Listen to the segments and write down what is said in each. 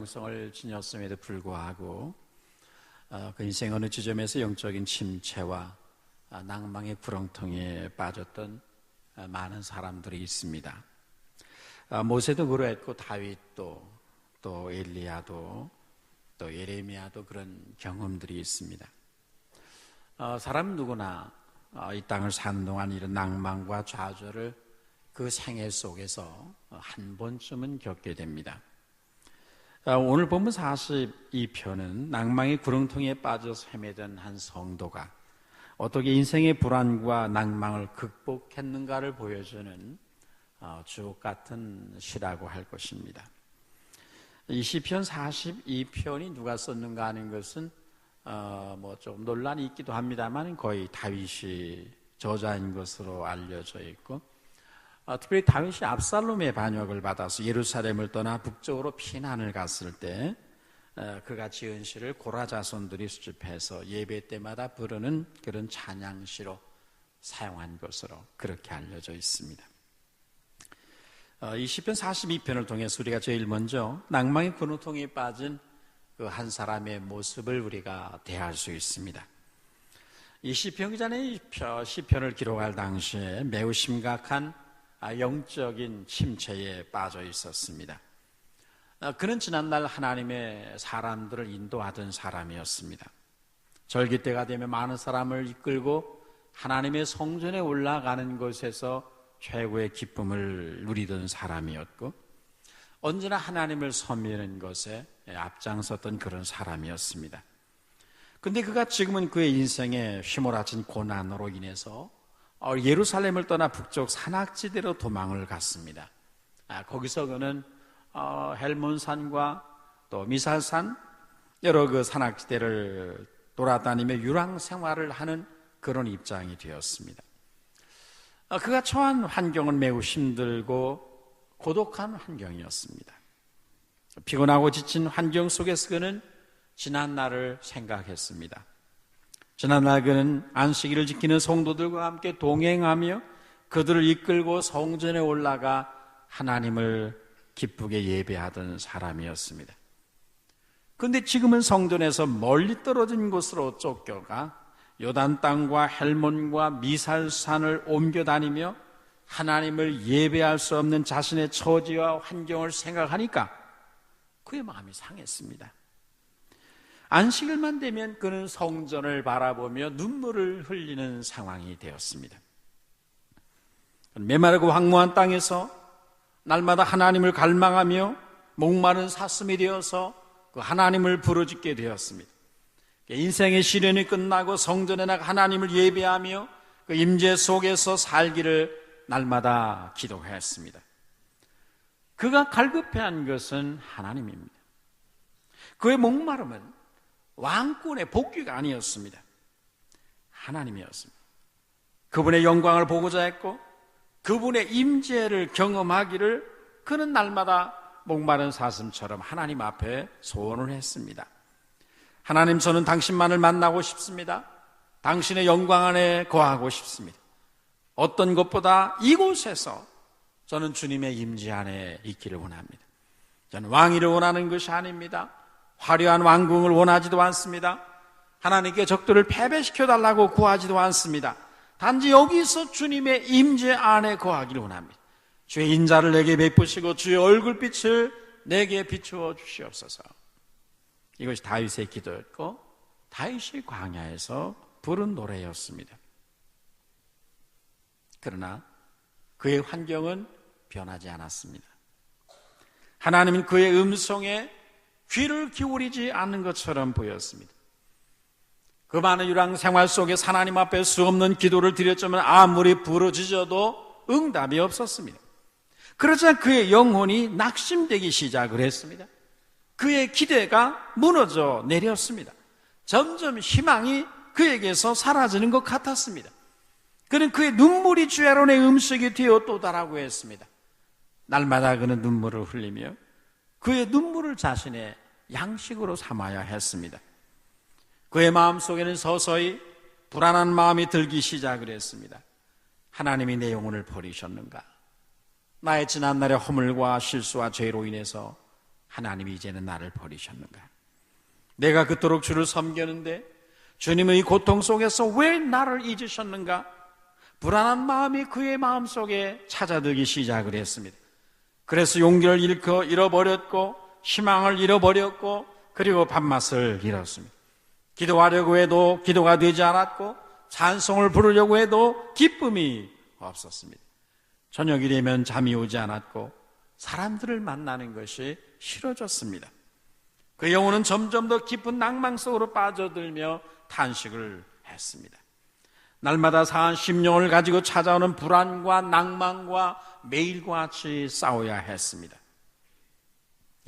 성을 지녔음에도 불구하고 그 인생 어느 지점에서 영적인 침체와 낭망의 구렁텅이에 빠졌던 많은 사람들이 있습니다. 모세도 그러했고 다윗도 또 엘리야도 또 예레미야도 그런 경험들이 있습니다. 사람 누구나 이 땅을 사는 동안 이런 낭망과 좌절을 그 생애 속에서 한 번쯤은 겪게 됩니다. 오늘 본문 42편은 낭망의 구렁텅이에 빠져서 헤매던 한 성도가 어떻게 인생의 불안과 낭망을 극복했는가를 보여주는 주옥 같은 시라고 할 것입니다. 이 시편 42편이 누가 썼는가 하는 것은 좀 논란이 있기도 합니다만 거의 다윗이 저자인 것으로 알려져 있고, 특별히 다윗이 압살롬의 반역을 받아서 예루살렘을 떠나 북쪽으로 피난을 갔을 때 그가 지은 시를 고라 자손들이 수집해서 예배 때마다 부르는 그런 찬양시로 사용한 것으로 그렇게 알려져 있습니다. 이 시편 42편을 통해서 우리가 제일 먼저 낭망의 구렁텅이에 빠진 그 한 사람의 모습을 우리가 대할 수 있습니다. 이 시편 기자는 시편을 기록할 당시에 매우 심각한 영적인 침체에 빠져 있었습니다. 그는 지난날 하나님의 사람들을 인도하던 사람이었습니다. 절기 때가 되면 많은 사람을 이끌고 하나님의 성전에 올라가는 것에서 최고의 기쁨을 누리던 사람이었고, 언제나 하나님을 섬기는 것에 앞장섰던 그런 사람이었습니다. 근데 그가 지금은 그의 인생에 휘몰아친 고난으로 인해서 예루살렘을 떠나 북쪽 산악지대로 도망을 갔습니다. 거기서 그는 헬몬산과 또 미살산 여러 그 산악지대를 돌아다니며 유랑 생활을 하는 그런 입장이 되었습니다. 그가 처한 환경은 매우 힘들고 고독한 환경이었습니다. 피곤하고 지친 환경 속에서 그는 지난날을 생각했습니다. 지난날 그는 안식일을 지키는 성도들과 함께 동행하며 그들을 이끌고 성전에 올라가 하나님을 기쁘게 예배하던 사람이었습니다. 그런데 지금은 성전에서 멀리 떨어진 곳으로 쫓겨가 요단 땅과 헬몬과 미살산을 옮겨 다니며 하나님을 예배할 수 없는 자신의 처지와 환경을 생각하니까 그의 마음이 상했습니다. 안식일만 되면 그는 성전을 바라보며 눈물을 흘리는 상황이 되었습니다. 메마르고 황무한 땅에서 날마다 하나님을 갈망하며 목마른 사슴이 되어서 그 하나님을 부르짖게 되었습니다. 인생의 시련이 끝나고 성전에 나가 하나님을 예배하며 그 임재 속에서 살기를 날마다 기도했습니다. 그가 갈급해한 것은 하나님입니다. 그의 목마름은 왕권의 복귀가 아니었습니다. 하나님이었습니다. 그분의 영광을 보고자 했고 그분의 임재를 경험하기를 그는 날마다 목마른 사슴처럼 하나님 앞에 소원을 했습니다. 하나님, 저는 당신만을 만나고 싶습니다. 당신의 영광 안에 거하고 싶습니다. 어떤 것보다 이곳에서 저는 주님의 임재 안에 있기를 원합니다. 저는 왕위를 원하는 것이 아닙니다. 화려한 왕궁을 원하지도 않습니다. 하나님께 적들을 패배시켜달라고 구하지도 않습니다. 단지 여기서 주님의 임재 안에 거하기를 원합니다. 주의 인자를 내게 베푸시고 주의 얼굴빛을 내게 비추어 주시옵소서. 이것이 다윗의 기도였고 다윗이 광야에서 부른 노래였습니다. 그러나 그의 환경은 변하지 않았습니다. 하나님은 그의 음성에 귀를 기울이지 않는 것처럼 보였습니다. 그 많은 유랑 생활 속에 하나님 앞에 수없는 기도를 드렸지만 아무리 부르짖어도 응답이 없었습니다. 그러자 그의 영혼이 낙심되기 시작을 했습니다. 그의 기대가 무너져 내렸습니다. 점점 희망이 그에게서 사라지는 것 같았습니다. 그는 그의 눈물이 주야론의 음식이 되었도다라고 했습니다. 날마다 그는 눈물을 흘리며 그의 눈물을 자신의 양식으로 삼아야 했습니다. 그의 마음속에는 서서히 불안한 마음이 들기 시작을 했습니다. 하나님이 내 영혼을 버리셨는가? 나의 지난날의 허물과 실수와 죄로 인해서 하나님이 이제는 나를 버리셨는가? 내가 그토록 주를 섬겼는데 주님의 고통 속에서 왜 나를 잊으셨는가? 불안한 마음이 그의 마음속에 찾아들기 시작을 했습니다. 그래서 용기를 잃어버렸고 희망을 잃어버렸고 그리고 밥맛을 잃었습니다. 기도하려고 해도 기도가 되지 않았고 찬송을 부르려고 해도 기쁨이 없었습니다. 저녁이 되면 잠이 오지 않았고 사람들을 만나는 것이 싫어졌습니다. 그 영혼은 점점 더 깊은 낭망 속으로 빠져들며 탄식을 했습니다. 날마다 상한 심령을 가지고 찾아오는 불안과 낭만과 매일과 같이 싸워야 했습니다.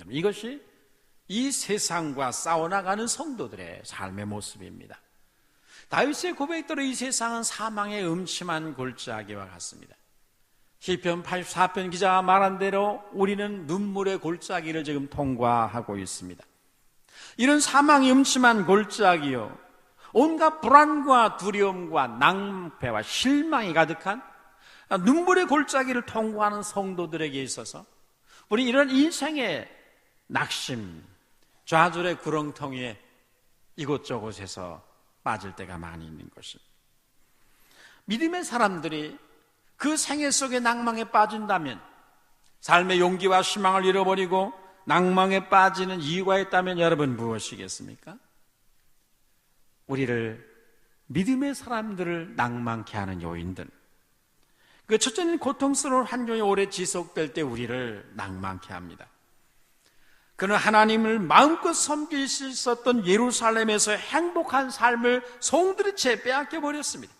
이것이 이 세상과 싸워나가는 성도들의 삶의 모습입니다. 다윗의 고백대로 이 세상은 사망의 음침한 골짜기와 같습니다. 시편 84편 기자가 말한 대로 우리는 눈물의 골짜기를 지금 통과하고 있습니다. 이런 사망의 음침한 골짜기요, 온갖 불안과 두려움과 낭패와 실망이 가득한 눈물의 골짜기를 통과하는 성도들에게 있어서 우리 이런 인생의 낙심, 좌절의 구렁텅이에 이곳저곳에서 빠질 때가 많이 있는 것입니다. 믿음의 사람들이 그 생애 속의 낭망에 빠진다면, 삶의 용기와 희망을 잃어버리고 낭망에 빠지는 이유가 있다면 여러분 무엇이겠습니까? 우리를, 믿음의 사람들을 낭망케 하는 요인들, 그 첫째는 고통스러운 환경이 오래 지속될 때 우리를 낭망케 합니다. 그는 하나님을 마음껏 섬길 수 있었던 예루살렘에서 행복한 삶을 송두리째 빼앗겨 버렸습니다.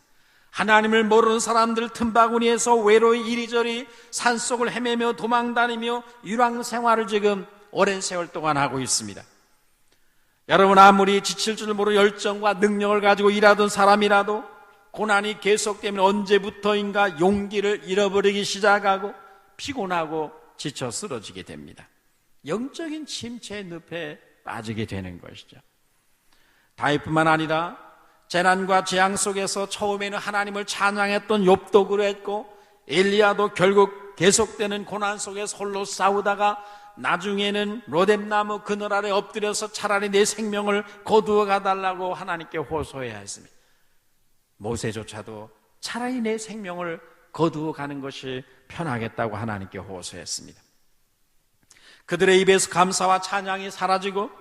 하나님을 모르는 사람들 틈바구니에서 외로이 이리저리 산속을 헤매며 도망다니며 유랑 생활을 지금 오랜 세월 동안 하고 있습니다. 여러분, 아무리 지칠 줄 모르는 열정과 능력을 가지고 일하던 사람이라도 고난이 계속되면 언제부터인가 용기를 잃어버리기 시작하고 피곤하고 지쳐 쓰러지게 됩니다. 영적인 침체의 늪에 빠지게 되는 것이죠. 다윗뿐만 아니라 재난과 재앙 속에서 처음에는 하나님을 찬양했던 욥도 그랬고, 엘리야도 결국 계속되는 고난 속에서 홀로 싸우다가 나중에는 로뎀나무 그늘 아래 엎드려서 차라리 내 생명을 거두어 가달라고 하나님께 호소해야 했습니다. 모세조차도 차라리 내 생명을 거두어 가는 것이 편하겠다고 하나님께 호소했습니다. 그들의 입에서 감사와 찬양이 사라지고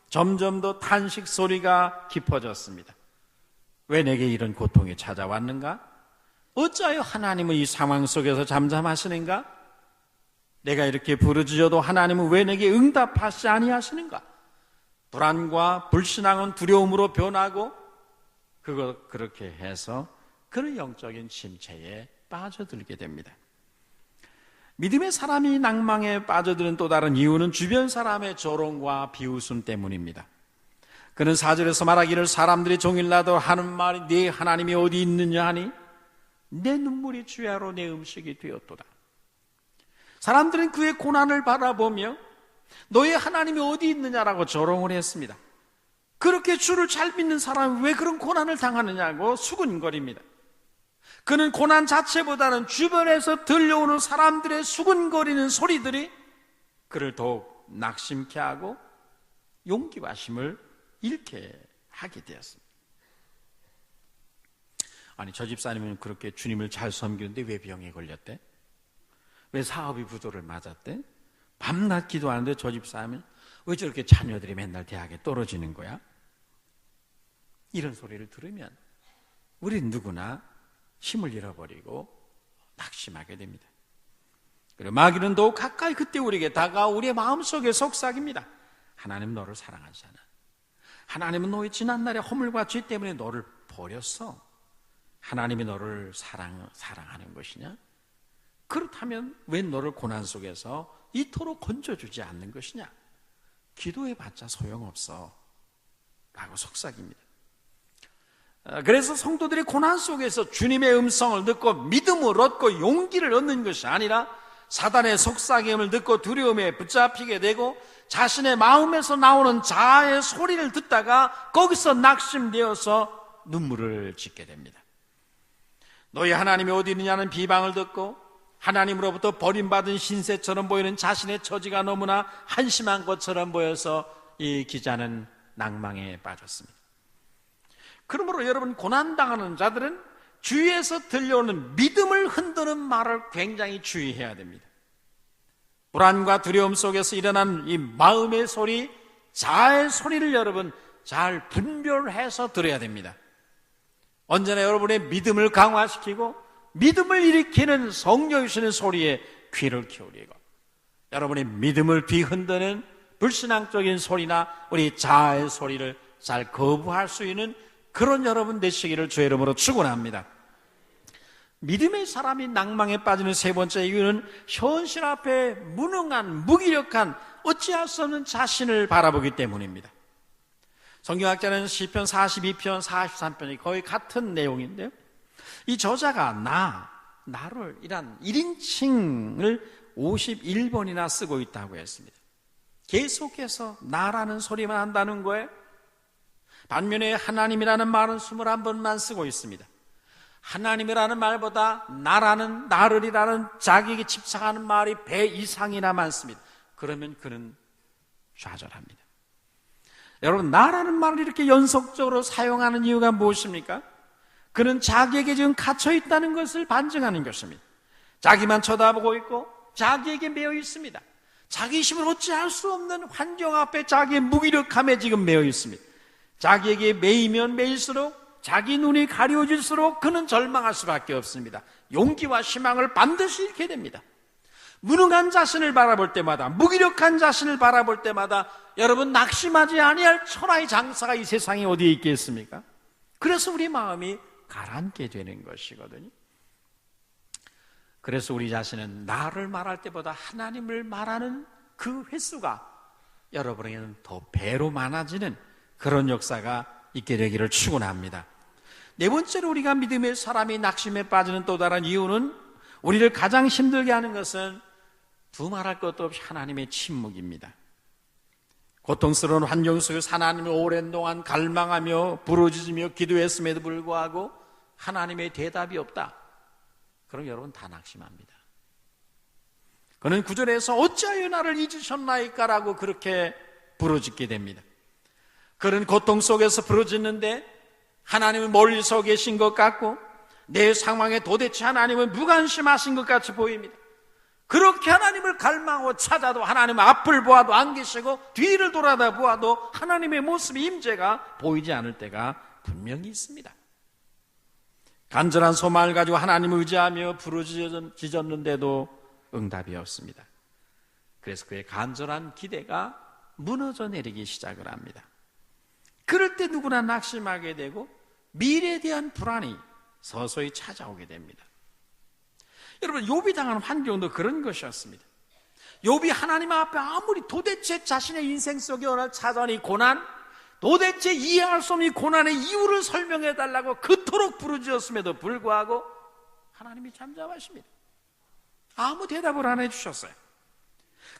점점 더 탄식 소리가 깊어졌습니다. 왜 내게 이런 고통이 찾아왔는가? 어찌하여 하나님은 이 상황 속에서 잠잠하시는가? 내가 이렇게 부르짖어도 하나님은 왜 내게 응답하시지 아니하시는가? 불안과 불신앙은 두려움으로 변하고 그렇게 해서 그런 영적인 침체에 빠져들게 됩니다. 믿음의 사람이 낭망에 빠져드는 또 다른 이유는 주변 사람의 조롱과 비웃음 때문입니다. 그는 4절에서 말하기를 사람들이 종일나도 하는 말이 네 하나님이 어디 있느냐 하니 내 눈물이 주야로 내 음식이 되었도다. 사람들은 그의 고난을 바라보며 너의 하나님이 어디 있느냐라고 조롱을 했습니다. 그렇게 주를 잘 믿는 사람이 왜 그런 고난을 당하느냐고 수군거립니다. 그는 고난 자체보다는 주변에서 들려오는 사람들의 수군거리는 소리들이 그를 더욱 낙심케 하고 용기와 힘을 잃게 하게 되었습니다. 아니, 저 집사님은 그렇게 주님을 잘 섬기는데 왜 병에 걸렸대? 왜 사업이 부도를 맞았대? 밤낮 기도하는데 저 집사님은 왜 저렇게 자녀들이 맨날 대학에 떨어지는 거야? 이런 소리를 들으면 우리는 누구나 힘을 잃어버리고 낙심하게 됩니다. 그리고 마귀는 더욱 가까이 그때 우리에게 다가와 우리의 마음속에 속삭입니다. 하나님 너를 사랑하잖아. 하나님은 너의 지난날의 허물과 죄 때문에 너를 버렸어. 하나님이 너를 사랑하는 것이냐? 그렇다면 왜 너를 고난 속에서 이토록 건져주지 않는 것이냐? 기도해봤자 소용없어 라고 속삭입니다. 그래서 성도들이 고난 속에서 주님의 음성을 듣고 믿음을 얻고 용기를 얻는 것이 아니라 사단의 속삭임을 듣고 두려움에 붙잡히게 되고 자신의 마음에서 나오는 자아의 소리를 듣다가 거기서 낙심되어서 눈물을 짓게 됩니다. 너희 하나님이 어디 있느냐는 비방을 듣고 하나님으로부터 버림받은 신세처럼 보이는 자신의 처지가 너무나 한심한 것처럼 보여서 이 기자는 낭망에 빠졌습니다. 그러므로 여러분, 고난당하는 자들은 주위에서 들려오는 믿음을 흔드는 말을 굉장히 주의해야 됩니다. 불안과 두려움 속에서 일어난 이 마음의 소리, 자아의 소리를 여러분 잘 분별해서 들어야 됩니다. 언제나 여러분의 믿음을 강화시키고 믿음을 일으키는 성령이 주시는 소리에 귀를 기울이고, 여러분의 믿음을 뒤흔드는 불신앙적인 소리나 우리 자아의 소리를 잘 거부할 수 있는 그런 여러분 되시기를 주의 이름으로 축원합니다. 믿음의 사람이 낭망에 빠지는 세 번째 이유는 현실 앞에 무능한, 무기력한, 어찌할 수 없는 자신을 바라보기 때문입니다. 성경학자는 시편 42편, 43편이 거의 같은 내용인데요, 이 저자가 나를 이란 1인칭을 51번이나 쓰고 있다고 했습니다. 계속해서 나라는 소리만 한다는 거예요. 반면에 하나님이라는 말은 21번만 쓰고 있습니다. 하나님이라는 말보다 나라는, 나를이라는 자기에게 집착하는 말이 배 이상이나 많습니다. 그러면 그는 좌절합니다. 여러분, 나라는 말을 이렇게 연속적으로 사용하는 이유가 무엇입니까? 그는 자기에게 지금 갇혀 있다는 것을 반증하는 것입니다. 자기만 쳐다보고 있고 자기에게 매여 있습니다. 자기 힘을 어찌할 수 없는 환경 앞에 자기의 무기력함에 지금 매여 있습니다. 자기에게 매이면 매일수록, 자기 눈이 가려질수록 그는 절망할 수밖에 없습니다. 용기와 희망을 반드시 잃게 됩니다. 무능한 자신을 바라볼 때마다, 무기력한 자신을 바라볼 때마다 여러분, 낙심하지 아니할 천하의 장사가 이 세상에 어디에 있겠습니까? 그래서 우리 마음이 가라앉게 되는 것이거든요. 그래서 우리 자신은 나를 말할 때보다 하나님을 말하는 그 횟수가 여러분에게는 더 배로 많아지는 그런 역사가 있게 되기를 축원합니다. 네 번째로 우리가 믿음의 사람이 낙심에 빠지는 또 다른 이유는, 우리를 가장 힘들게 하는 것은 두말할 것도 없이 하나님의 침묵입니다. 고통스러운 환경 속에서 하나님을 오랜 동안 갈망하며 부르짖으며 기도했음에도 불구하고 하나님의 대답이 없다. 그럼 여러분 다 낙심합니다. 그는 구절에서 어찌하여 나를 잊으셨나이까 라고 그렇게 부르짖게 됩니다. 그는 고통 속에서 부르짖는데 하나님은 멀리서 계신 것 같고 내 상황에 도대체 하나님은 무관심하신 것 같이 보입니다. 그렇게 하나님을 갈망하고 찾아도 하나님 앞을 보아도 안 계시고 뒤를 돌아다 보아도 하나님의 모습이, 임재가 보이지 않을 때가 분명히 있습니다. 간절한 소망을 가지고 하나님을 의지하며 부르짖었는데도 응답이 없습니다. 그래서 그의 간절한 기대가 무너져 내리기 시작을 합니다. 그럴 때 누구나 낙심하게 되고 미래에 대한 불안이 서서히 찾아오게 됩니다. 여러분, 욥이 당한 환경도 그런 것이었습니다. 욥이 하나님 앞에 아무리 도대체 자신의 인생 속에 오늘 찾아온 이 고난, 도대체 이해할 수 없는 이 고난의 이유를 설명해 달라고 그토록 부르짖었음에도 불구하고 하나님이 잠잠하십니다. 아무 대답을 안 해주셨어요.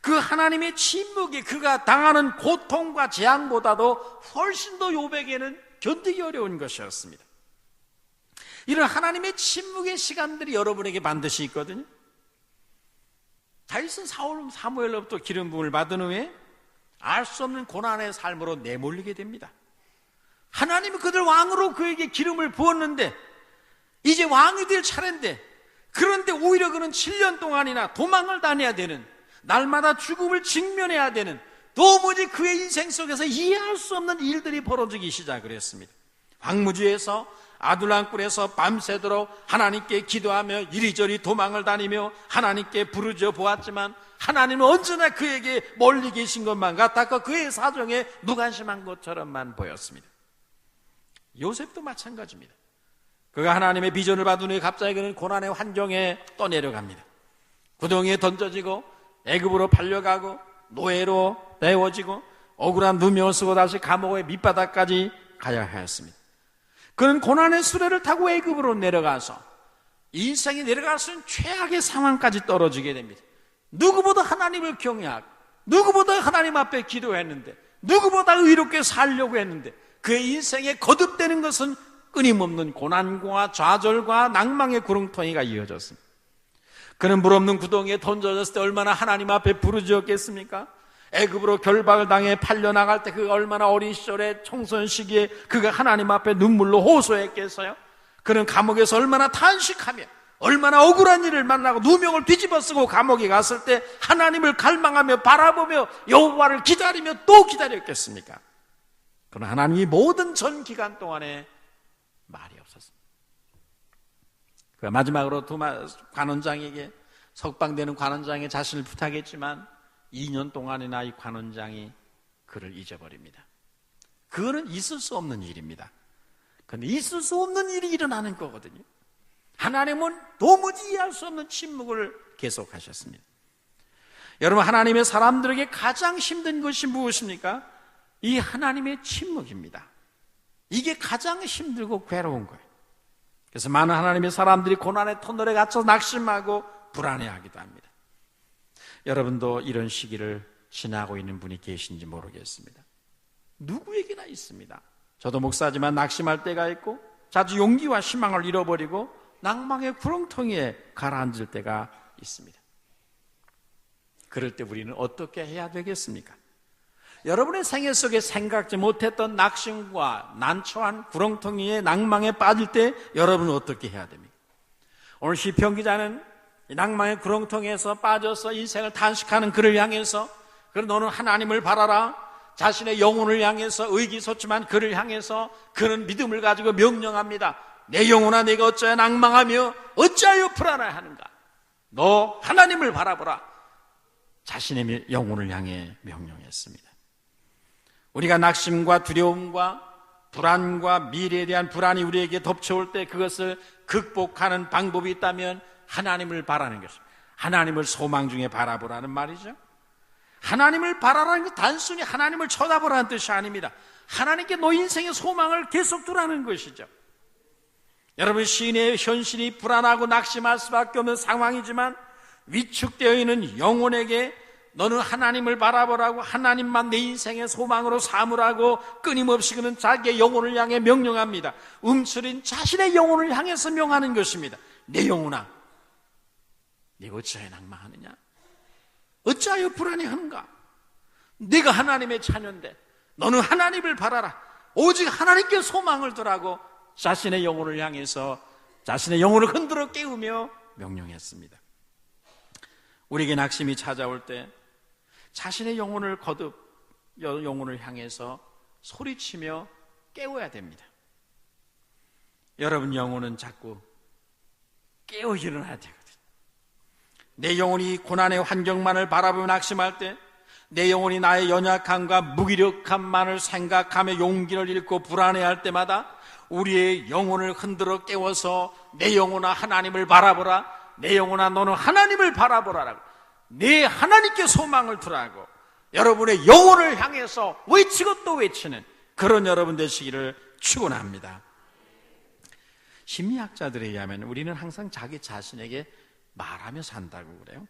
그 하나님의 침묵이 그가 당하는 고통과 재앙보다도 훨씬 더 욥에게는 견디기 어려운 것이었습니다. 이런 하나님의 침묵의 시간들이 여러분에게 반드시 있거든요. 다윗은 사무엘로부터 기름 부음을 받은 후에 알 수 없는 고난의 삶으로 내몰리게 됩니다. 하나님이 그들 왕으로 그에게 기름을 부었는데 이제 왕이 될 차례인데, 그런데 오히려 그는 7년 동안이나 도망을 다녀야 되는, 날마다 죽음을 직면해야 되는, 도무지 그의 인생 속에서 이해할 수 없는 일들이 벌어지기 시작을 했습니다. 황무지에서, 아둘람굴에서 밤새도록 하나님께 기도하며 이리저리 도망을 다니며 하나님께 부르짖어 보았지만 하나님은 언제나 그에게 멀리 계신 것만 같았고 그의 사정에 무관심한 것처럼만 보였습니다. 요셉도 마찬가지입니다. 그가 하나님의 비전을 받은 후에 갑자기 그는 고난의 환경에 떠내려갑니다. 구덩이에 던져지고 애굽으로 팔려가고 노예로 내어지고 억울한 누명을 쓰고 다시 감옥의 밑바닥까지 가야 하였습니다. 그는 고난의 수레를 타고 애굽으로 내려가서 인생이 내려갈 수 있는 최악의 상황까지 떨어지게 됩니다. 누구보다 하나님을 경외하고 누구보다 하나님 앞에 기도했는데, 누구보다 의롭게 살려고 했는데 그의 인생에 거듭되는 것은 끊임없는 고난과 좌절과 낭망의 구렁텅이가 이어졌습니다. 그는 물 없는 구덩이에 던져졌을 때 얼마나 하나님 앞에 부르짖었겠습니까? 애굽으로 결박을 당해 팔려나갈 때 그가 얼마나 어린 시절에 청소년 시기에 그가 하나님 앞에 눈물로 호소했겠어요? 그는 감옥에서 얼마나 탄식하며 얼마나 억울한 일을 만나고 누명을 뒤집어 쓰고 감옥에 갔을 때 하나님을 갈망하며 바라보며 여호와를 기다리며 또 기다렸겠습니까? 그러나 하나님이 모든 전 기간 동안에 말이 없었습니다. 그가 마지막으로 관원장에게, 석방되는 관원장에 자신을 부탁했지만 2년 동안이나 이 관원장이 그를 잊어버립니다. 그거는 있을 수 없는 일입니다. 그런데 있을 수 없는 일이 일어나는 거거든요. 하나님은 도무지 이해할 수 없는 침묵을 계속하셨습니다. 여러분, 하나님의 사람들에게 가장 힘든 것이 무엇입니까? 이 하나님의 침묵입니다. 이게 가장 힘들고 괴로운 거예요. 그래서 많은 하나님의 사람들이 고난의 터널에 갇혀 낙심하고 불안해하기도 합니다. 여러분도 이런 시기를 지나고 있는 분이 계신지 모르겠습니다. 누구에게나 있습니다. 저도 목사지만 낙심할 때가 있고 자주 용기와 희망을 잃어버리고 낭망의 구렁텅이에 가라앉을 때가 있습니다. 그럴 때 우리는 어떻게 해야 되겠습니까? 여러분의 생애 속에 생각지 못했던 낙심과 난처한 구렁텅이에 낭망에 빠질 때 여러분은 어떻게 해야 됩니까? 오늘 시편 기자는 이 낭망의 구렁텅이에서 빠져서 인생을 탄식하는 그를 향해서, 그럼 너는 하나님을 바라라, 자신의 영혼을 향해서 의기소침한 그를 향해서 그는 믿음을 가지고 명령합니다. 내 영혼아, 내가 어찌하여 낭망하며 어찌하여 불안해하는가? 너 하나님을 바라보라. 자신의 영혼을 향해 명령했습니다. 우리가 낙심과 두려움과 불안과 미래에 대한 불안이 우리에게 덮쳐올 때 그것을 극복하는 방법이 있다면 하나님을 바라는 것입니다. 하나님을 소망 중에 바라보라는 말이죠. 하나님을 바라라는 게 단순히 하나님을 쳐다보라는 뜻이 아닙니다. 하나님께 너 인생의 소망을 계속 두라는 것이죠. 여러분, 시인의 현실이 불안하고 낙심할 수밖에 없는 상황이지만 위축되어 있는 영혼에게 너는 하나님을 바라보라고, 하나님만 내 인생의 소망으로 삼으라고 끊임없이 그는 자기의 영혼을 향해 명령합니다. 움츠린 자신의 영혼을 향해서 명하는 것입니다. 내 영혼아, 네가 어찌하여 낭망하느냐? 어찌하여 불안해하는가? 네가 하나님의 자녀인데 너는 하나님을 바라라. 오직 하나님께 소망을 두라고 자신의 영혼을 향해서 자신의 영혼을 흔들어 깨우며 명령했습니다. 우리에게 낙심이 찾아올 때 자신의 영혼을 영혼을 향해서 소리치며 깨워야 됩니다. 여러분 영혼은 자꾸 깨어 일어나야 되거든요. 내 영혼이 고난의 환경만을 바라보며 낙심할 때, 내 영혼이 나의 연약함과 무기력함만을 생각하며 용기를 잃고 불안해할 때마다 우리의 영혼을 흔들어 깨워서 내 영혼아 하나님을 바라보라, 내 영혼아 너는 하나님을 바라보라라고, 내 하나님께 소망을 두라고 여러분의 영혼을 향해서 외치고 또 외치는 그런 여러분 되시기를 축원합니다. 심리학자들에 의하면 우리는 항상 자기 자신에게 말하며 산다고 그래요.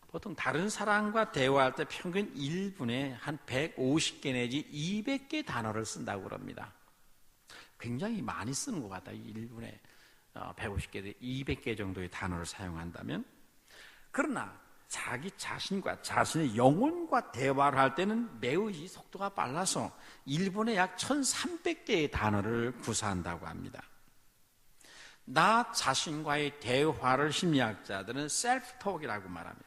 보통 다른 사람과 대화할 때 평균 1분에 한 150개 내지 200개 단어를 쓴다고 그럽니다. 굉장히 많이 쓰는 것 같아요. 1분에 150개, 200개 정도의 단어를 사용한다면. 그러나 자기 자신과 자신의 영혼과 대화를 할 때는 매우 이 속도가 빨라서 1분에 약 1300개의 단어를 구사한다고 합니다. 나 자신과의 대화를 심리학자들은 셀프톡이라고 말합니다.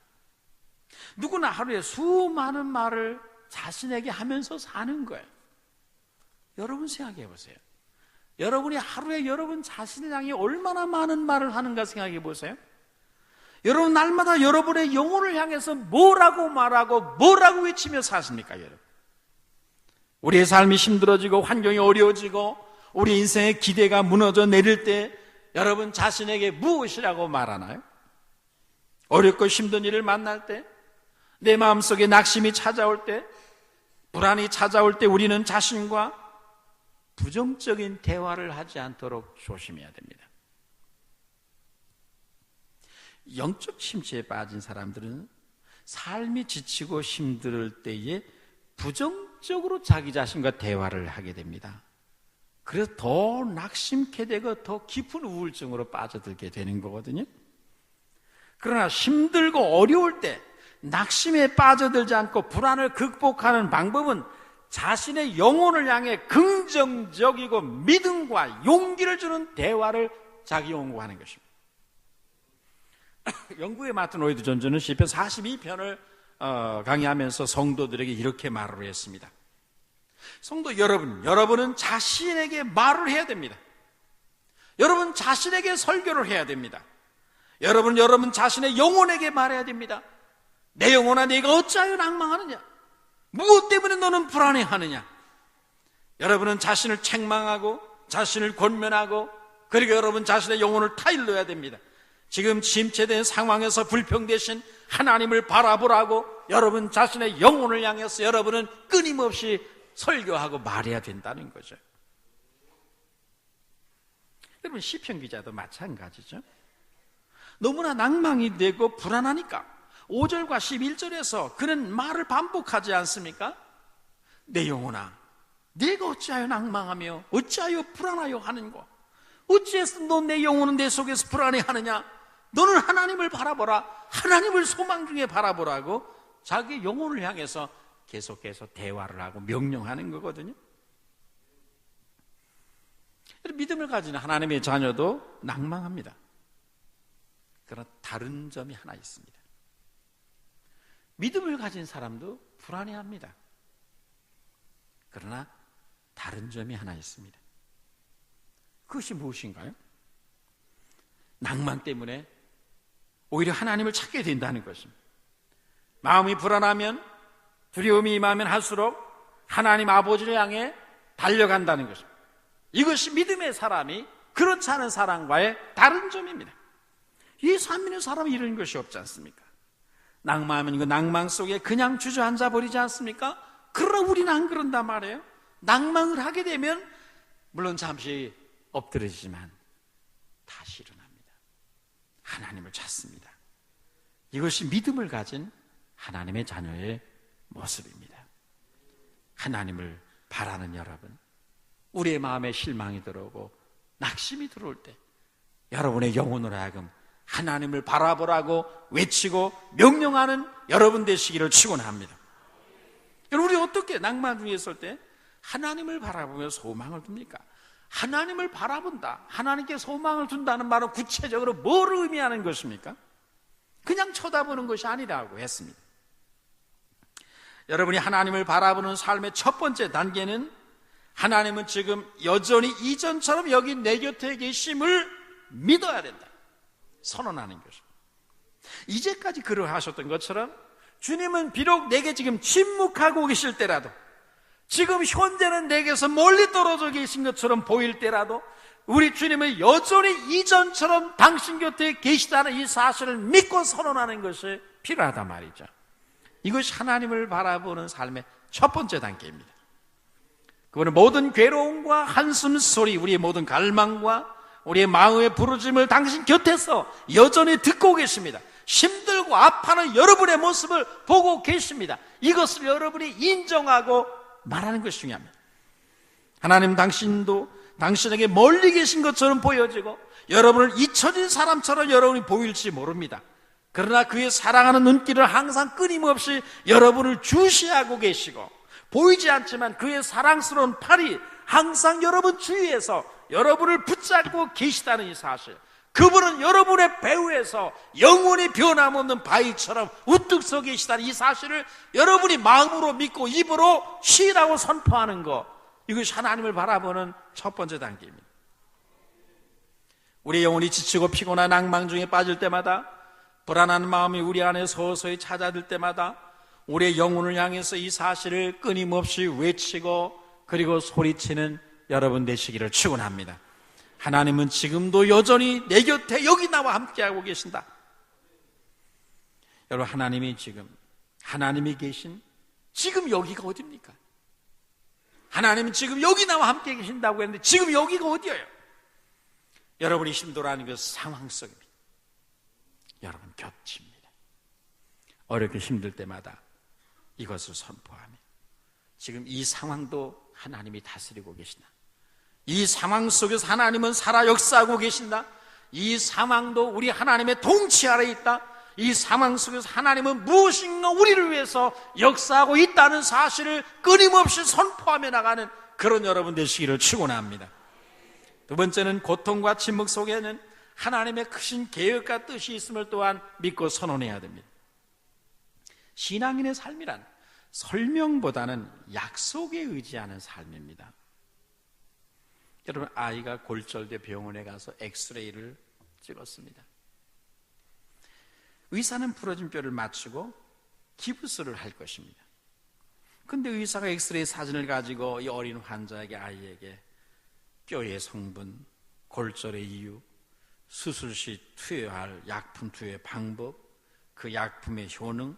누구나 하루에 수많은 말을 자신에게 하면서 사는 거예요. 여러분 생각해 보세요. 여러분이 하루에 여러분 자신을 향해 얼마나 많은 말을 하는가 생각해 보세요. 여러분 날마다 여러분의 영혼을 향해서 뭐라고 말하고 뭐라고 외치며 사십니까, 여러분? 우리의 삶이 힘들어지고 환경이 어려워지고 우리 인생의 기대가 무너져 내릴 때 여러분 자신에게 무엇이라고 말하나요? 어렵고 힘든 일을 만날 때, 내 마음속에 낙심이 찾아올 때, 불안이 찾아올 때 우리는 자신과 부정적인 대화를 하지 않도록 조심해야 됩니다. 영적 침체에 빠진 사람들은 삶이 지치고 힘들 때에 부정적으로 자기 자신과 대화를 하게 됩니다. 그래서 더 낙심케 되고 더 깊은 우울증으로 빠져들게 되는 거거든요. 그러나 힘들고 어려울 때 낙심에 빠져들지 않고 불안을 극복하는 방법은 자신의 영혼을 향해 긍정적이고 믿음과 용기를 주는 대화를 자기 연구하는 것입니다. 영국의 마틴 로이드 존즈는 시편 42편을 강의하면서 성도들에게 이렇게 말을 했습니다. 성도 여러분은 자신에게 말을 해야 됩니다. 여러분 자신에게 설교를 해야 됩니다. 여러분 자신의 영혼에게 말해야 됩니다. 내 영혼아, 네가 어찌하여 낭망하느냐? 무엇 때문에 너는 불안해하느냐? 여러분은 자신을 책망하고 자신을 권면하고 그리고 여러분 자신의 영혼을 타일러야 됩니다. 지금 침체된 상황에서 불평되신 하나님을 바라보라고 여러분 자신의 영혼을 향해서 여러분은 끊임없이 설교하고 말해야 된다는 거죠. 여러분 시편 기자도 마찬가지죠. 너무나 낭망이 되고 불안하니까 5절과 11절에서 그는 말을 반복하지 않습니까? 내 영혼아, 네가 어찌하여 낭망하며 어찌하여 불안하여 하는고? 어찌해서 너 내 영혼은 내 속에서 불안해하느냐? 너는 하나님을 바라보라. 하나님을 소망 중에 바라보라고 자기 영혼을 향해서 계속해서 대화를 하고 명령하는 거거든요. 믿음을 가진 하나님의 자녀도 낭망합니다. 그러나 다른 점이 하나 있습니다. 믿음을 가진 사람도 불안해합니다. 그러나 다른 점이 하나 있습니다. 그것이 무엇인가요? 낭만 때문에 오히려 하나님을 찾게 된다는 것입니다. 마음이 불안하면, 두려움이 임하면 할수록 하나님 아버지를 향해 달려간다는 것입니다. 이것이 믿음의 사람이 그렇지 않은 사람과의 다른 점입니다. 예수 안 믿는 사람은 이런 것이 없지 않습니까? 낭만하면 그 낭만 속에 그냥 주저앉아 버리지 않습니까? 그러나 우리는 안 그런단 말이에요. 낭만을 하게 되면 물론 잠시 엎드러지지만 다시 일어납니다. 하나님을 찾습니다. 이것이 믿음을 가진 하나님의 자녀의 모습입니다. 하나님을 바라는 여러분, 우리의 마음에 실망이 들어오고 낙심이 들어올 때 여러분의 영혼으로 하여금 하나님을 바라보라고 외치고 명령하는 여러분 되시기를 축원합니다. 여러분, 우리 어떻게 낭만 중에 있을 때 하나님을 바라보며 소망을 둡니까? 하나님을 바라본다, 하나님께 소망을 둔다는 말은 구체적으로 뭘 의미하는 것입니까? 그냥 쳐다보는 것이 아니라고 했습니다. 여러분이 하나님을 바라보는 삶의 첫 번째 단계는 하나님은 지금 여전히 이전처럼 여기 내 곁에 계심을 믿어야 된다, 선언하는 것입니다. 이제까지 그러하셨던 것처럼 주님은 비록 내게 지금 침묵하고 계실 때라도, 지금 현재는 내게서 멀리 떨어져 계신 것처럼 보일 때라도 우리 주님은 여전히 이전처럼 당신 곁에 계시다는 이 사실을 믿고 선언하는 것이 필요하단 말이죠. 이것이 하나님을 바라보는 삶의 첫 번째 단계입니다. 그분은 모든 괴로움과 한숨 소리, 우리의 모든 갈망과 우리의 마음의 부르짐을 당신 곁에서 여전히 듣고 계십니다. 힘들고 아파하는 여러분의 모습을 보고 계십니다. 이것을 여러분이 인정하고 말하는 것이 중요합니다. 하나님 당신도 당신에게 멀리 계신 것처럼 보여지고 여러분을 잊혀진 사람처럼 여러분이 보일지 모릅니다. 그러나 그의 사랑하는 눈길을 항상 끊임없이 여러분을 주시하고 계시고, 보이지 않지만 그의 사랑스러운 팔이 항상 여러분 주위에서 여러분을 붙잡고 계시다는 이 사실, 그분은 여러분의 배후에서 영원히 변함없는 바위처럼 우뚝 서 계시다는 이 사실을 여러분이 마음으로 믿고 입으로 시인하고 선포하는 것, 이것이 하나님을 바라보는 첫 번째 단계입니다. 우리 영혼이 지치고 피곤한 낭망 중에 빠질 때마다, 불안한 마음이 우리 안에 서서히 찾아들 때마다 우리의 영혼을 향해서 이 사실을 끊임없이 외치고 그리고 소리치는 여러분 되시기를 축원합니다. 하나님은 지금도 여전히 내 곁에 여기 나와 함께하고 계신다. 여러분, 하나님이 지금, 하나님이 계신 지금 여기가 어디입니까? 하나님은 지금 여기 나와 함께 계신다고 했는데 지금 여기가 어디예요? 여러분이 힘들어하는 그 상황 속입니다. 여러분 곁입니다. 어렵게 힘들 때마다 이것을 선포하며 지금 이 상황도 하나님이 다스리고 계신다. 이 상황 속에서 하나님은 살아 역사하고 계신다. 이 상황도 우리 하나님의 통치 아래에 있다. 이 상황 속에서 하나님은 무엇인가 우리를 위해서 역사하고 있다는 사실을 끊임없이 선포하며 나가는 그런 여러분 되시기를 축원합니다. 두 번째는 고통과 침묵 속에는 하나님의 크신 계획과 뜻이 있음을 또한 믿고 선언해야 됩니다. 신앙인의 삶이란 설명보다는 약속에 의지하는 삶입니다. 여러분, 아이가 골절돼 병원에 가서 엑스레이를 찍었습니다. 의사는 부러진 뼈를 맞추고 기부스를 할 것입니다. 그런데 의사가 엑스레이 사진을 가지고 이 어린 환자에게, 아이에게 뼈의 성분, 골절의 이유, 수술 시 투여해야 할 약품 투여의 방법, 그 약품의 효능,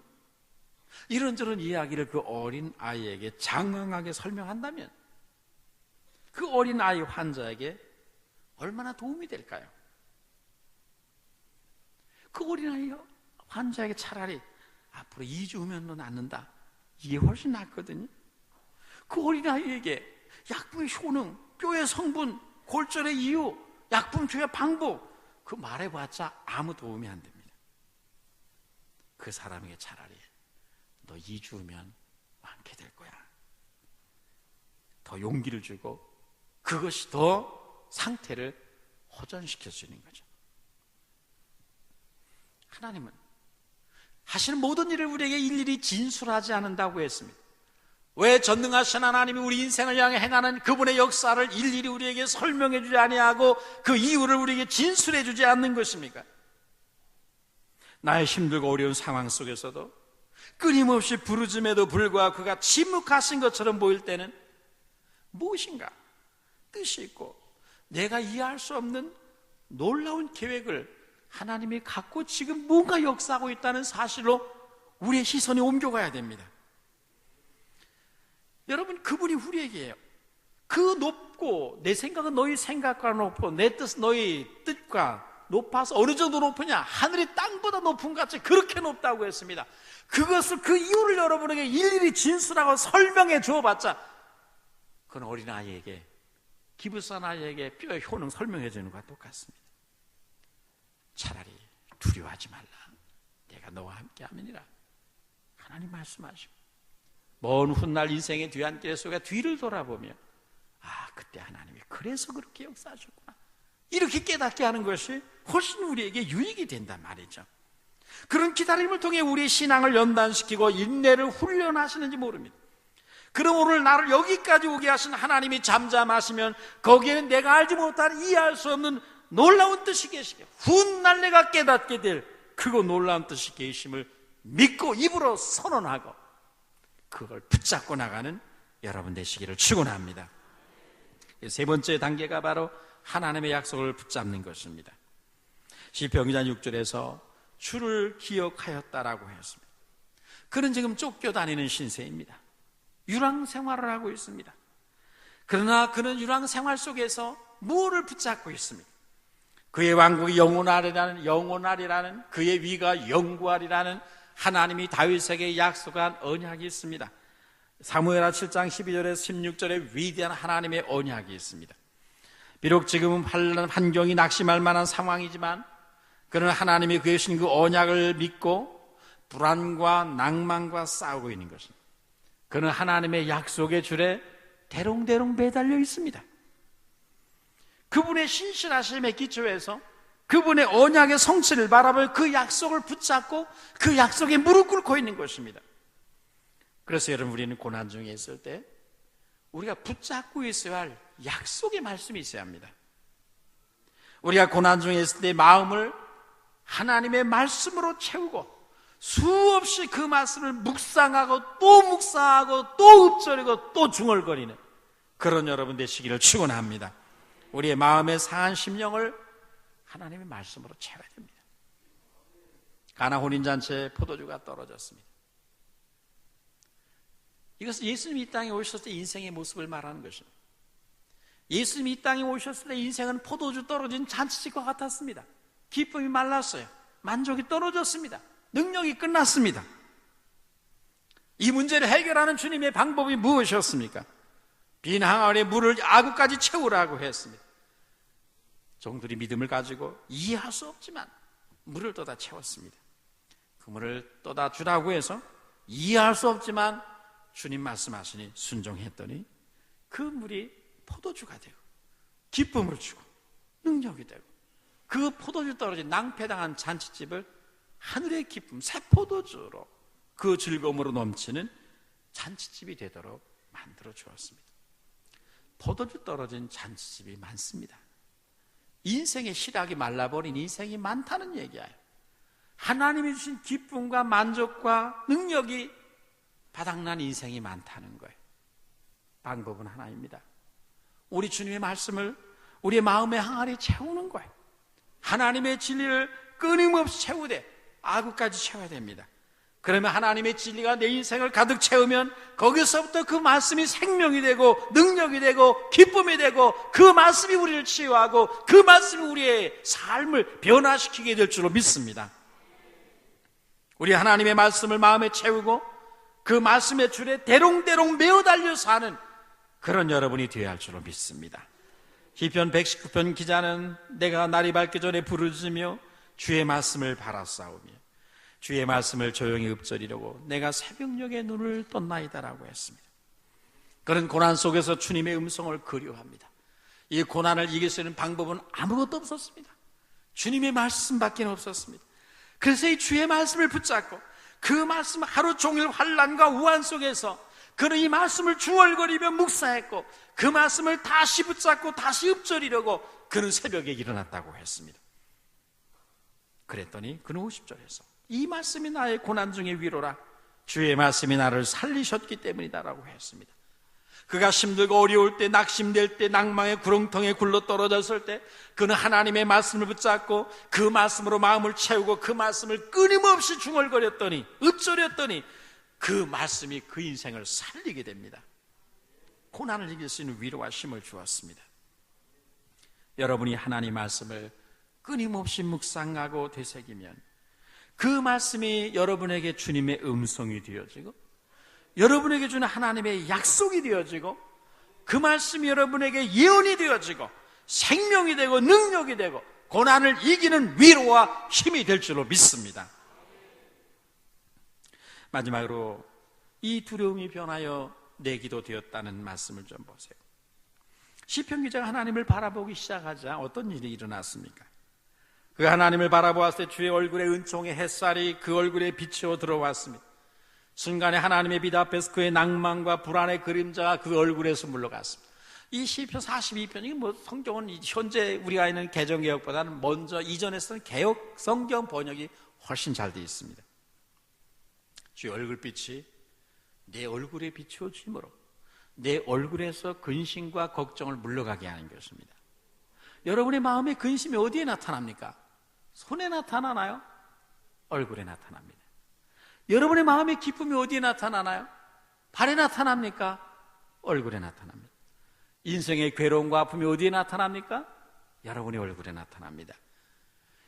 이런저런 이야기를 그 어린 아이에게 장황하게 설명한다면 그 어린 아이 환자에게 얼마나 도움이 될까요? 그 어린 아이 환자에게 차라리 앞으로 2주 후면 너 낫는다, 이게 훨씬 낫거든요. 그 어린 아이에게 약품의 효능, 뼈의 성분, 골절의 이유, 약품 투여 방법, 그 말해봤자 아무 도움이 안 됩니다. 그 사람에게 차라리 너 2주 후면 많게 될 거야, 더 용기를 주고 그것이 더 상태를 호전시킬 수 있는 거죠. 하나님은 하시는 모든 일을 우리에게 일일이 진술하지 않는다고 했습니다. 왜 전능하신 하나님이 우리 인생을 향해 행하는 그분의 역사를 일일이 우리에게 설명해 주지 아니하고 그 이유를 우리에게 진술해 주지 않는 것입니까? 나의 힘들고 어려운 상황 속에서도 끊임없이 부르짖음에도 불구하고 그가 침묵하신 것처럼 보일 때는 무엇인가 뜻이 있고 내가 이해할 수 없는 놀라운 계획을 하나님이 갖고 지금 뭔가 역사하고 있다는 사실로 우리의 시선이 옮겨가야 됩니다. 여러분, 그분이 우리에게 그 높고, 내 생각은 너희 생각과 높고 내 뜻은 너희 뜻과 높아서 어느 정도 높으냐, 하늘이 땅보다 높은 것 같이 그렇게 높다고 했습니다. 그것을, 그 이유를 여러분에게 일일이 진술하고 설명해 주어봤자 그건 어린아이에게, 기부산 아이에게 뼈의 효능 설명해 주는 것과 똑같습니다. 차라리 두려워하지 말라, 내가 너와 함께 함이니라 하나님 말씀하시고, 먼 훗날 인생의 뒤안길 속에 뒤를 돌아보며 그때 하나님이 그래서 그렇게 역사하셨구나, 이렇게 깨닫게 하는 것이 훨씬 우리에게 유익이 된단 말이죠. 그런 기다림을 통해 우리의 신앙을 연단시키고 인내를 훈련하시는지 모릅니다. 그럼 오늘 나를 여기까지 오게 하신 하나님이 잠잠하시면 거기에는 내가 알지 못한, 이해할 수 없는 놀라운 뜻이 계시게, 훗날 내가 깨닫게 될 크고 놀라운 뜻이 계심을 믿고 입으로 선언하고 그걸 붙잡고 나가는 여러분 되시기를 축원합니다. 세 번째 단계가 바로 하나님의 약속을 붙잡는 것입니다. 시편 2장 6절에서 주를 기억하였다라고 했습니다. 그는 지금 쫓겨다니는 신세입니다. 유랑 생활을 하고 있습니다. 그러나 그는 유랑 생활 속에서 무엇을 붙잡고 있습니까? 그의 왕국이 영원하리라는, 그의 위가 영구하리라는 하나님이 다윗에게 약속한 언약이 있습니다. 사무엘하 7장 12절에서 16절에 위대한 하나님의 언약이 있습니다. 비록 지금은 환경이 낙심할 만한 상황이지만 그는 하나님이 그의 주신 그 언약을 믿고 불안과 낭만과 싸우고 있는 것입니다. 그는 하나님의 약속의 줄에 대롱대롱 매달려 있습니다. 그분의 신실하심에 기초해서 그분의 언약의 성취를 바라볼 그 약속을 붙잡고 그 약속에 무릎 꿇고 있는 것입니다. 그래서 여러분, 우리는 고난 중에 있을 때 우리가 붙잡고 있어야 할 약속의 말씀이 있어야 합니다. 우리가 고난 중에 있을 때 마음을 하나님의 말씀으로 채우고 수없이 그 말씀을 묵상하고 또 읊조리고 또 중얼거리는 그런 여러분 되시기를 축원합니다. 우리의 마음의 상한 심령을 하나님의 말씀으로 채워야 됩니다. 가나 혼인잔치에 포도주가 떨어졌습니다. 이것은 예수님이 이 땅에 오셨을 때 인생의 모습을 말하는 것입니다. 예수님이 이 땅에 오셨을 때 인생은 포도주 떨어진 잔치집과 같았습니다. 기쁨이 말랐어요. 만족이 떨어졌습니다. 능력이 끝났습니다. 이 문제를 해결하는 주님의 방법이 무엇이었습니까? 빈 항아리에 물을 아구까지 채우라고 했습니다. 종들이 믿음을 가지고 이해할 수 없지만 물을 떠다 채웠습니다. 그 물을 떠다 주라고 해서 이해할 수 없지만 주님 말씀하시니 순종했더니 그 물이 포도주가 되고 기쁨을 주고 능력이 되고 그 포도주 떨어진 낭패당한 잔치집을 하늘의 기쁨 새 포도주로 그 즐거움으로 넘치는 잔치집이 되도록 만들어 주었습니다. 포도주 떨어진 잔치집이 많습니다. 인생의 시락이 말라버린 인생이 많다는 얘기예요. 하나님이 주신 기쁨과 만족과 능력이 바닥난 인생이 많다는 거예요. 방법은 하나입니다. 우리 주님의 말씀을 우리의 마음의 항아리에 채우는 거예요. 하나님의 진리를 끊임없이 채우되 아구까지 채워야 됩니다. 그러면 하나님의 진리가 내 인생을 가득 채우면 거기서부터 그 말씀이 생명이 되고 능력이 되고 기쁨이 되고 그 말씀이 우리를 치유하고 그 말씀이 우리의 삶을 변화시키게 될 줄로 믿습니다. 우리 하나님의 말씀을 마음에 채우고 그 말씀의 줄에 대롱대롱 매어 달려 사는 그런 여러분이 되어야 할 줄로 믿습니다. 시편 119편 기자는 내가 날이 밝기 전에 부르짖으며 주의 말씀을 바라싸우며 주의 말씀을 조용히 읊조리려고 내가 새벽녘에 눈을 떴나이다라고 했습니다. 그런 고난 속에서 주님의 음성을 그리워합니다. 이 고난을 이길 수 있는 방법은 아무것도 없었습니다. 주님의 말씀밖에 없었습니다. 그래서 이 주의 말씀을 붙잡고 그 말씀 하루 종일 환난과 우한 속에서 그는 이 말씀을 중얼거리며 묵상했고 그 말씀을 다시 붙잡고 다시 읊조리려고 그는 새벽에 일어났다고 했습니다. 그랬더니 그는 50절에서 이 말씀이 나의 고난 중의 위로라 주의 말씀이 나를 살리셨기 때문이다라고 했습니다. 그가 힘들고 어려울 때 낙심될 때 낭망의 구렁텅이에 굴러떨어졌을 때 그는 하나님의 말씀을 붙잡고 그 말씀으로 마음을 채우고 그 말씀을 끊임없이 중얼거렸더니 읊조렸더니 그 말씀이 그 인생을 살리게 됩니다. 고난을 이길 수 있는 위로와 힘을 주었습니다. 여러분이 하나님 말씀을 끊임없이 묵상하고 되새기면 그 말씀이 여러분에게 주님의 음성이 되어지고 여러분에게 주는 하나님의 약속이 되어지고 그 말씀이 여러분에게 예언이 되어지고 생명이 되고 능력이 되고 고난을 이기는 위로와 힘이 될 줄로 믿습니다. 마지막으로 이 두려움이 변하여 내 기도 되었다는 말씀을 좀 보세요. 시편 기자가 하나님을 바라보기 시작하자 어떤 일이 일어났습니까? 그 하나님을 바라보았을 때 주의 얼굴에 은총의 햇살이 그 얼굴에 비치어 들어왔습니다. 순간에 하나님의 빛 앞에서 그의 낭만과 불안의 그림자가 그 얼굴에서 물러갔습니다. 이 시편 42편이 뭐 성경은 현재 우리가 있는 개정개혁보다는 먼저 이전에 쓰는 개혁 성경 번역이 훨씬 잘 되어 있습니다. 주의 얼굴빛이 내 얼굴에 비추어짐으로 내 얼굴에서 근심과 걱정을 물러가게 하는 것입니다. 여러분의 마음의 근심이 어디에 나타납니까? 손에 나타나나요? 얼굴에 나타납니다. 여러분의 마음의 기쁨이 어디에 나타나나요? 발에 나타납니까? 얼굴에 나타납니다. 인생의 괴로움과 아픔이 어디에 나타납니까? 여러분의 얼굴에 나타납니다.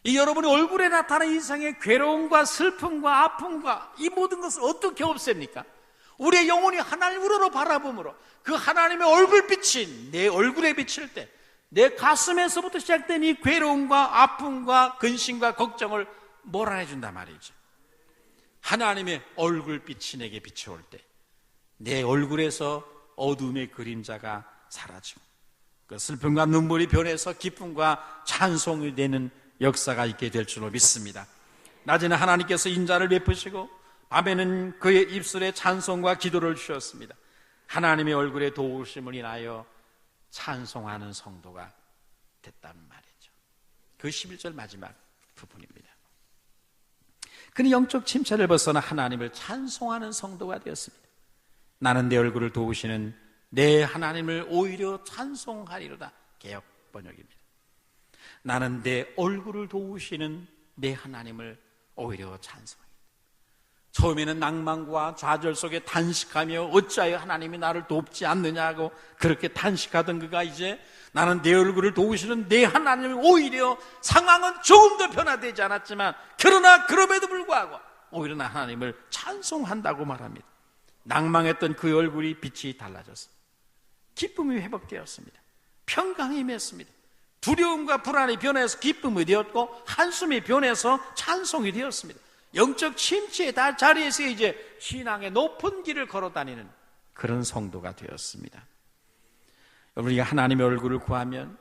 이 여러분의 얼굴에 나타나는 인생의 괴로움과 슬픔과 아픔과 이 모든 것을 어떻게 없앱니까? 우리의 영혼이 하나님으로 바라봄으로 그 하나님의 얼굴빛이 내 얼굴에 비칠 때 내 가슴에서부터 시작된 이 괴로움과 아픔과 근심과 걱정을 몰아내준단 말이죠. 하나님의 얼굴빛이 내게 비춰올 때 내 얼굴에서 어둠의 그림자가 사라지고 그 슬픔과 눈물이 변해서 기쁨과 찬송이 되는 역사가 있게 될 줄로 믿습니다. 낮에는 하나님께서 인자를 베푸시고 밤에는 그의 입술에 찬송과 기도를 주셨습니다. 하나님의 얼굴에 도우심을 인하여 찬송하는 성도가 됐단 말이죠. 그 11절 마지막 부분입니다. 그는 영적 침체를 벗어나 하나님을 찬송하는 성도가 되었습니다. 나는 내 얼굴을 도우시는 내 하나님을 오히려 찬송하리로다. 개역 번역입니다. 나는 내 얼굴을 도우시는 내 하나님을 오히려 찬송합니다. 처음에는 낭만과 좌절 속에 탄식하며 어찌하여 하나님이 나를 돕지 않느냐고 그렇게 탄식하던 그가 이제 나는 내 얼굴을 도우시는 내 하나님을 오히려 상황은 조금 더 변화되지 않았지만 그러나 그럼에도 불구하고 오히려 나 하나님을 찬송한다고 말합니다. 낭망했던 그 얼굴이 빛이 달라졌습니다. 기쁨이 회복되었습니다. 평강이 맺습니다. 두려움과 불안이 변해서 기쁨이 되었고 한숨이 변해서 찬송이 되었습니다. 영적 침체의 자리에서 이제 신앙의 높은 길을 걸어다니는 그런 성도가 되었습니다. 우리가 하나님의 얼굴을 구하면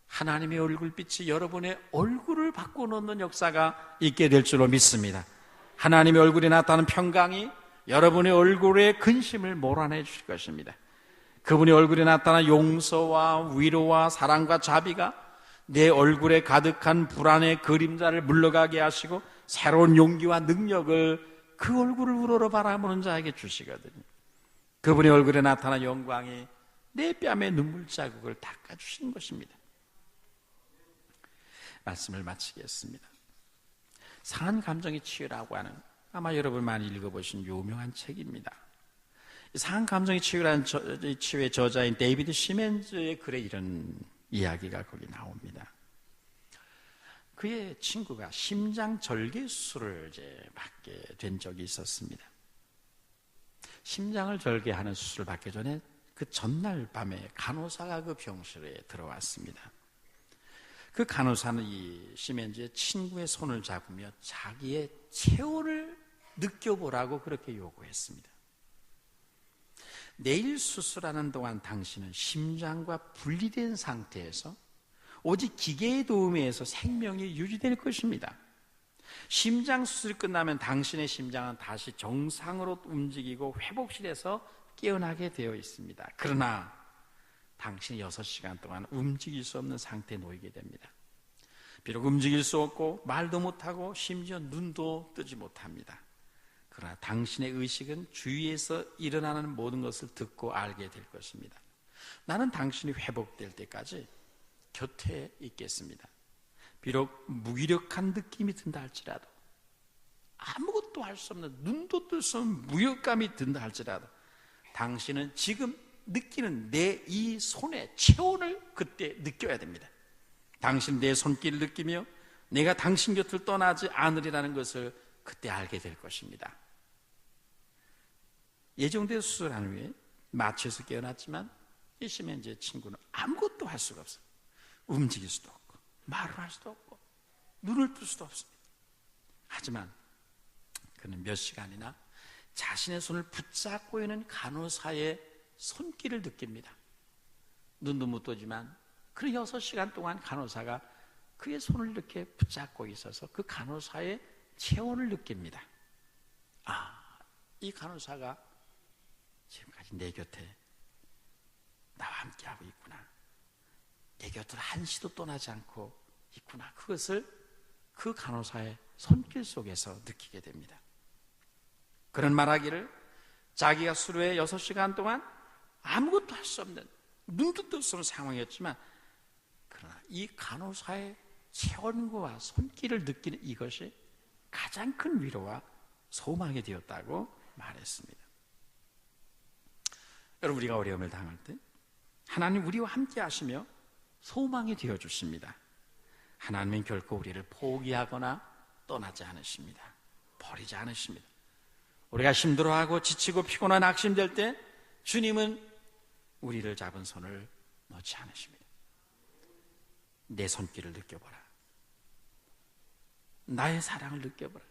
하나님의 얼굴빛이 여러분의 얼굴을 바꿔놓는 역사가 있게 될 줄로 믿습니다. 하나님의 얼굴이 나타나는 평강이 여러분의 얼굴에 근심을 몰아내 주실 것입니다. 그분의 얼굴에 나타난 용서와 위로와 사랑과 자비가 내 얼굴에 가득한 불안의 그림자를 물러가게 하시고 새로운 용기와 능력을 그 얼굴을 우러러 바라보는 자에게 주시거든요. 그분의 얼굴에 나타난 영광이 내 뺨에 눈물 자국을 닦아주시는 것입니다. 말씀을 마치겠습니다. 상한 감정의 치유라고 하는, 아마 여러분 많이 읽어보신 유명한 책입니다. 상한 감정의 치유의 저자인 데이비드 시멘즈의 글에 이런 이야기가 거기 나옵니다. 그의 친구가 심장 절개 수술을 이제 받게 된 적이 있었습니다. 심장을 절개하는 수술을 받기 전에 그 전날 밤에 간호사가 그 병실에 들어왔습니다. 그 간호사는 이 시멘즈의 친구의 손을 잡으며 자기의 체온을 느껴보라고 그렇게 요구했습니다. 내일 수술하는 동안 당신은 심장과 분리된 상태에서 오직 기계의 도움에 의해서 생명이 유지될 것입니다. 심장 수술이 끝나면 당신의 심장은 다시 정상으로 움직이고 회복실에서 깨어나게 되어 있습니다. 그러나 당신이 6시간 동안 움직일 수 없는 상태에 놓이게 됩니다. 비록 움직일 수 없고 말도 못하고 심지어 눈도 뜨지 못합니다. 그러나 당신의 의식은 주위에서 일어나는 모든 것을 듣고 알게 될 것입니다. 나는 당신이 회복될 때까지 곁에 있겠습니다. 비록 무기력한 느낌이 든다 할지라도, 아무것도 할 수 없는, 눈도 뜰 수 없는 무력감이 든다 할지라도 당신은 지금 느끼는 내 이 손의 체온을 그때 느껴야 됩니다. 당신 내 손길을 느끼며 내가 당신 곁을 떠나지 않으리라는 것을 그때 알게 될 것입니다. 예정된 수술한 후에 마취해서 깨어났지만 이 시멘즈의 친구는 아무것도 할 수가 없어요. 움직일 수도 없고 말을 할 수도 없고 눈을 뜰 수도 없습니다. 하지만 그는 몇 시간이나 자신의 손을 붙잡고 있는 간호사의 손길을 느낍니다. 눈도 못 뜨지만 그 6시간 동안 간호사가 그의 손을 이렇게 붙잡고 있어서 그 간호사의 체온을 느낍니다. 이 간호사가 지금까지 내 곁에 나와 함께하고 있구나. 내 곁으로 한시도 떠나지 않고 있구나. 그것을 그 간호사의 손길 속에서 느끼게 됩니다. 그런 말하기를 자기가 수료에 6시간 동안 아무것도 할 수 없는, 눈도 뜰 수 없는 상황이었지만 그러나 이 간호사의 체온과 손길을 느끼는 이것이 가장 큰 위로와 소망이 되었다고 말했습니다. 여러분, 우리가 어려움을 당할 때 하나님 우리와 함께 하시며 소망이 되어주십니다. 하나님은 결코 우리를 포기하거나 떠나지 않으십니다. 버리지 않으십니다. 우리가 힘들어하고 지치고 피곤한 낙심될 때 주님은 우리를 잡은 손을 놓지 않으십니다. 내 손길을 느껴보라. 나의 사랑을 느껴보라.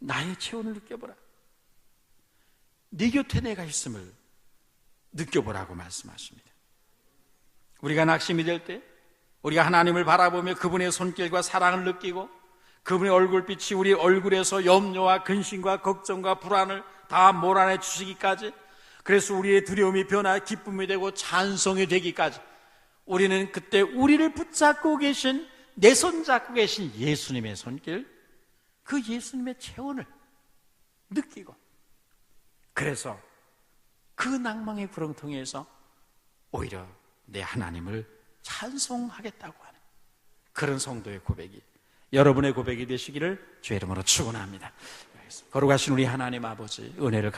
나의 체온을 느껴보라. 네 곁에 내가 있음을 느껴보라고 말씀하십니다. 우리가 낙심이 될 때 우리가 하나님을 바라보며 그분의 손길과 사랑을 느끼고 그분의 얼굴빛이 우리 얼굴에서 염려와 근심과 걱정과 불안을 다 몰아내 주시기까지, 그래서 우리의 두려움이 변화 기쁨이 되고 찬송이 되기까지 우리는 그때 우리를 붙잡고 계신, 내 손 잡고 계신 예수님의 손길, 그 예수님의 체온을 느끼고, 그래서 그 낭망의 구렁텅이에서 오히려 내 하나님을 찬송하겠다고 하는 그런 성도의 고백이 여러분의 고백이 되시기를 주의 이름으로 축원합니다. 거룩하신 우리 하나님 아버지, 은혜를